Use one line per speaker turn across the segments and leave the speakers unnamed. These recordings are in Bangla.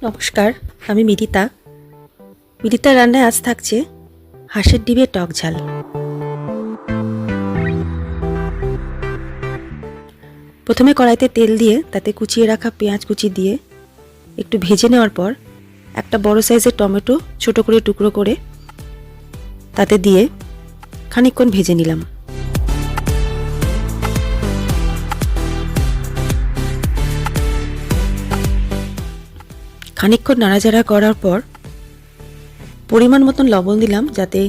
নমস্কার, আমি মিরিতা। মিরিতার রান্নায় আজ থাকছে হাঁসের ডিমের টক ঝাল। প্রথমে কড়াইতে তেল দিয়ে তাতে কুচিয়ে রাখা পেঁয়াজ কুচি দিয়ে একটু ভেজে নেওয়ার পর একটা বড় সাইজের টমেটো ছোট করে টুকরো করে তাতে দিয়ে খানিকক্ষণ ভেজে নিলাম। খানিকক্ষণ নাড়াচাড়া করার পর পরিমাণ মতন লবণ দিলাম, যাতে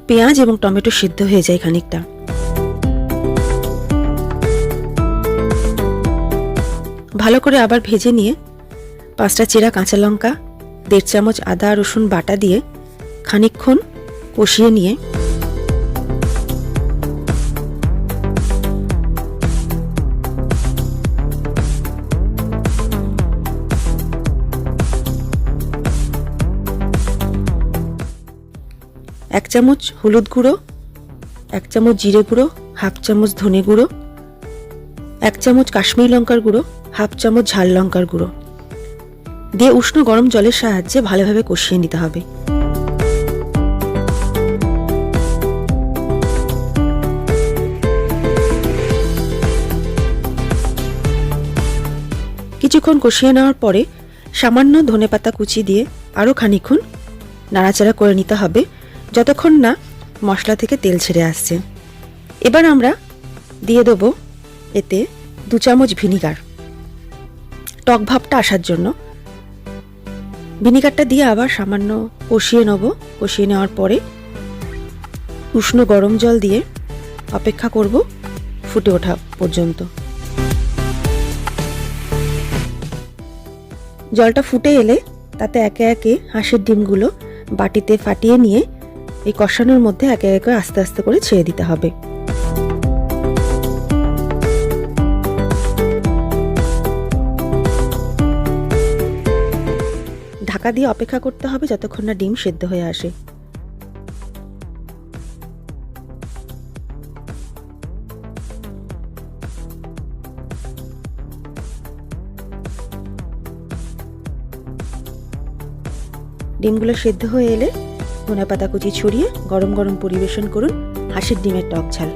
পেঁয়াজ এবং টমেটো সিদ্ধ হয়ে যায় খানিকটা। ভালো করে আবার ভেজে নিয়ে 5টা চেরা কাঁচা লঙ্কা, 1.5 চামচ আদা রসুন বাটা দিয়ে খানিকক্ষণ কষিয়ে নিয়ে এক চামচ হলুদ গুঁড়ো, 1 চামচ জিরে গুঁড়ো, 1/2 চামচ ধনে গুঁড়ো, 1 চামচ কাশ্মীরি লঙ্কার গুঁড়ো, 1/2 চামচ ঝাল লঙ্কার গুঁড়ো দিয়ে উষ্ণ গরম জলের সাহায্যে ভালোভাবে কষিয়ে নিতে হবে। কিছুক্ষণ কষিয়ে নেওয়ার পরে সামান্য ধনেপাতা কুচি দিয়ে আরও খানিকক্ষণ নাড়াচাড়া করে নিতে হবে, যতক্ষণ না মশলা থেকে তেল ছেড়ে আসছে। এবার আমরা দিয়ে দেবো এতে 2 চামচ ভিনিগার, টক ভাবটা আসার জন্য। ভিনিগারটা দিয়ে আবার সামান্য কষিয়ে নেব। কষিয়ে নেওয়ার পরে উষ্ণ গরম জল দিয়ে অপেক্ষা করব ফুটে ওঠা পর্যন্ত। জলটা ফুটে এলে তাতে একে একে হাঁসের ডিমগুলো বাটিতে ফাটিয়ে নিয়ে এই কষানোর মধ্যে একে একে আস্তে আস্তে করে ছেড়ে দিতে হবে। ঢাকা দিয়ে অপেক্ষা করতে হবে যতক্ষণ না ডিম সেদ্ধ হয়ে আসে। ডিমগুলো সেদ্ধ হয়ে এলে ধনেপাতা কুচি ছড়িয়ে গরম গরম পরিবেশন করুন হাঁসের ডিমের টক ঝাল।